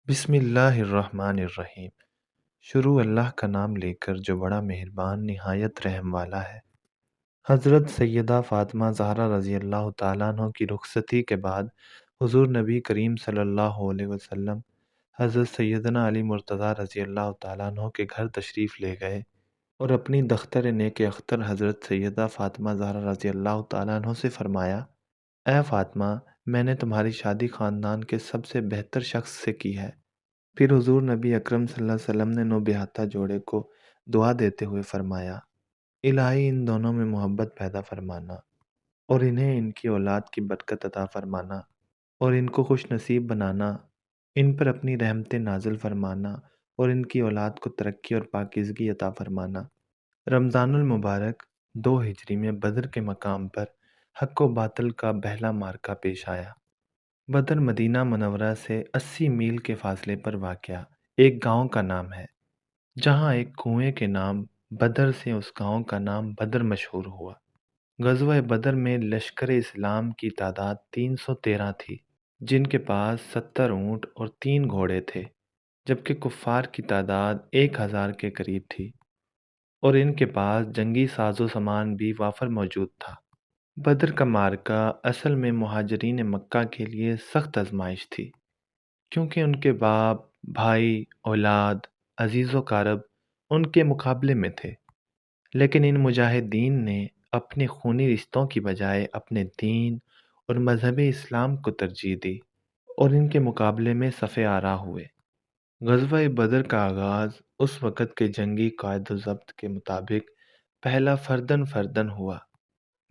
بسم اللہ الرحمن الرحیم۔ شروع اللہ کا نام لے کر جو بڑا مہربان نہایت رحم والا ہے۔ حضرت سیدہ فاطمہ زہرا رضی اللہ تعالیٰ عنہ کی رخصتی کے بعد حضور نبی کریم صلی اللہ علیہ وسلم حضرت سیدنا علی مرتضیٰ رضی اللہ تعالیٰ عنہ کے گھر تشریف لے گئے اور اپنی دختر نیک اختر حضرت سیدہ فاطمہ زہرا رضی اللہ تعالیٰ عنہ سے فرمایا: اے فاطمہ، میں نے تمہاری شادی خاندان کے سب سے بہتر شخص سے کی ہے۔ پھر حضور نبی اکرم صلی اللہ علیہ وسلم نے نوبہتہ جوڑے کو دعا دیتے ہوئے فرمایا: الہی ان دونوں میں محبت پیدا فرمانا اور انہیں ان کی اولاد کی برکت عطا فرمانا اور ان کو خوش نصیب بنانا، ان پر اپنی رحمتیں نازل فرمانا اور ان کی اولاد کو ترقی اور پاکیزگی عطا فرمانا۔ رمضان المبارک 2 ہجری میں بدر کے مقام پر حق و باطل کا بہلا معرکہ پیش آیا۔ بدر مدینہ منورہ سے 80 میل کے فاصلے پر واقع ایک گاؤں کا نام ہے، جہاں ایک کنویں کے نام بدر سے اس گاؤں کا نام بدر مشہور ہوا۔ غزوہ بدر میں لشکر اسلام کی تعداد 313 تھی، جن کے پاس 70 اونٹ اور 3 گھوڑے تھے، جبکہ کفار کی تعداد 1000 کے قریب تھی اور ان کے پاس جنگی ساز و سامان بھی وافر موجود تھا۔ بدر کا معرکہ اصل میں مہاجرین مکہ کے لیے سخت آزمائش تھی، کیونکہ ان کے باپ، بھائی، اولاد، عزیز و اقارب ان کے مقابلے میں تھے، لیکن ان مجاہدین نے اپنے خونی رشتوں کی بجائے اپنے دین اور مذہب اسلام کو ترجیح دی اور ان کے مقابلے میں صف آرا ہوئے۔ غزوہ بدر کا آغاز اس وقت کے جنگی قائد و ضبط کے مطابق پہلا فردن فردن ہوا۔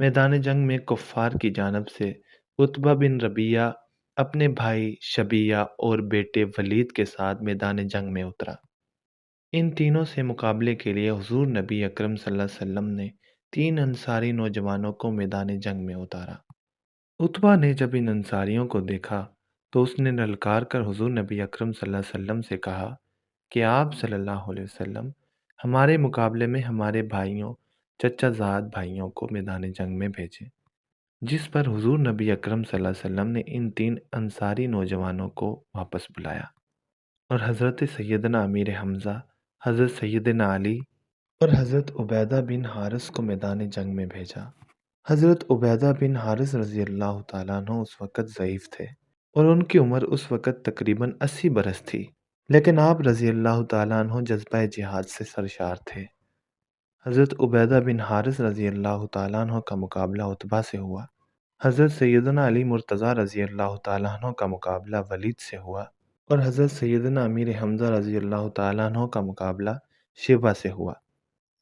میدان جنگ میں کفار کی جانب سے عتبہ بن ربیعہ اپنے بھائی شبیہ اور بیٹے ولید کے ساتھ میدان جنگ میں اترا۔ ان تینوں سے مقابلے کے لیے حضور نبی اکرم صلی اللہ علیہ وسلم نے 3 انصاری نوجوانوں کو میدان جنگ میں اتارا۔ عتبہ نے جب ان انصاریوں کو دیکھا تو اس نے للکار کر حضور نبی اکرم صلی اللہ علیہ وسلم سے کہا کہ آپ صلی اللہ علیہ وسلم ہمارے مقابلے میں ہمارے بھائیوں، چچا زاد بھائیوں کو میدان جنگ میں بھیجیں، جس پر حضور نبی اکرم صلی اللہ علیہ وسلم نے ان 3 انصاری نوجوانوں کو واپس بلایا اور حضرت سیدنا امیر حمزہ، حضرت سیدنا علی اور حضرت عبیدہ بن حارث کو میدان جنگ میں بھیجا۔ حضرت عبیدہ بن حارث رضی اللہ تعالیٰ عنہ اس وقت ضعیف تھے اور ان کی عمر اس وقت تقریباً 80 برس تھی، لیکن آپ رضی اللہ تعالیٰ عنہ جذبہ جہاد سے سرشار تھے۔ حضرت عبیدہ بن حارث رضی اللہ تعالیٰ عنہ کا مقابلہ عتبہ سے ہوا۔ حضرت سیدنا علی مرتضیٰ رضی اللہ تعالیٰ عنہ کا مقابلہ ولید سے ہوا اور حضرت سیدنا امیر حمزہ رضی اللہ تعالیٰ عنہ کا مقابلہ شیبہ سے ہوا۔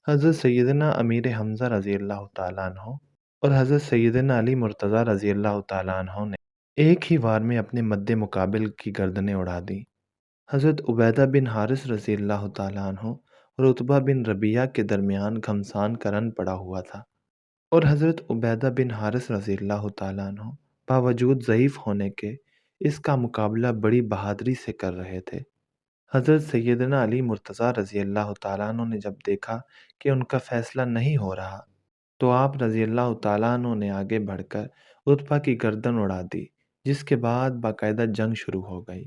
حضرت سیدنا امیر حمزہ رضی اللہ تعالیٰ عنہ اور حضرت سیدنا علی مرتضیٰ رضی اللہ تعالیٰ عنہ نے ایک ہی وار میں اپنے مد مقابل کی گردنیں اڑا دیں۔ حضرت عبیدہ بن حارث رضی اللہ تعالیٰ عنہ اور عتبہ بن ربیعہ کے درمیان گھمسان کا رن پڑا ہوا تھا اور حضرت عبیدہ بن حارث رضی اللہ تعالیٰ عنہ باوجود ضعیف ہونے کے اس کا مقابلہ بڑی بہادری سے کر رہے تھے۔ حضرت سیدنا علی مرتضیٰ رضی اللہ تعالیٰ عنہ نے جب دیکھا کہ ان کا فیصلہ نہیں ہو رہا تو آپ رضی اللہ تعالیٰ عنہ نے آگے بڑھ کر عتبہ کی گردن اڑا دی، جس کے بعد باقاعدہ جنگ شروع ہو گئی۔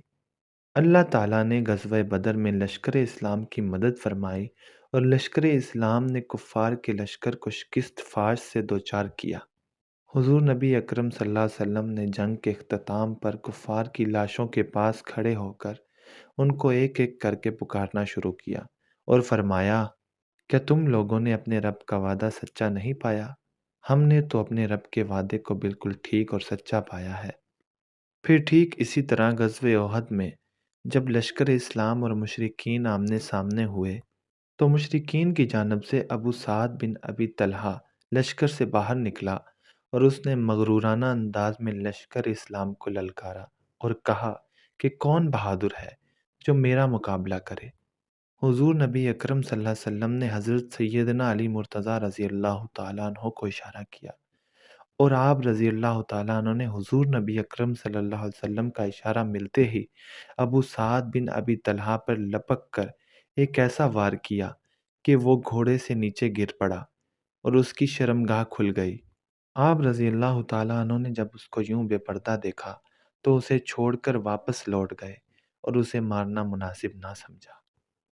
اللہ تعالیٰ نے غزوہ بدر میں لشکر اسلام کی مدد فرمائی اور لشکر اسلام نے کفار کے لشکر کو شکست فاش سے دوچار کیا۔ حضور نبی اکرم صلی اللہ علیہ وسلم نے جنگ کے اختتام پر کفار کی لاشوں کے پاس کھڑے ہو کر ان کو ایک ایک کر کے پکارنا شروع کیا اور فرمایا: کیا تم لوگوں نے اپنے رب کا وعدہ سچا نہیں پایا؟ ہم نے تو اپنے رب کے وعدے کو بالکل ٹھیک اور سچا پایا ہے۔ پھر ٹھیک اسی طرح غزوہ احد میں جب لشکر اسلام اور مشرکین آمنے سامنے ہوئے تو مشرکین کی جانب سے ابو سعد بن ابی طلحہ لشکر سے باہر نکلا اور اس نے مغرورانہ انداز میں لشکر اسلام کو للکارا اور کہا کہ کون بہادر ہے جو میرا مقابلہ کرے۔ حضور نبی اکرم صلی اللہ علیہ وسلم نے حضرت سیدنا علی مرتضیٰ رضی اللہ تعالیٰ عنہ کو اشارہ کیا اور آپ رضی اللہ تعالیٰ عنہ نے حضور نبی اکرم صلی اللہ علیہ وسلم کا اشارہ ملتے ہی ابو سعد بن ابی طلحہ پر لپک کر ایک ایسا وار کیا کہ وہ گھوڑے سے نیچے گر پڑا اور اس کی شرمگاہ کھل گئی۔ آپ رضی اللہ تعالیٰ عنہ نے جب اس کو یوں بے پردہ دیکھا تو اسے چھوڑ کر واپس لوٹ گئے اور اسے مارنا مناسب نہ سمجھا۔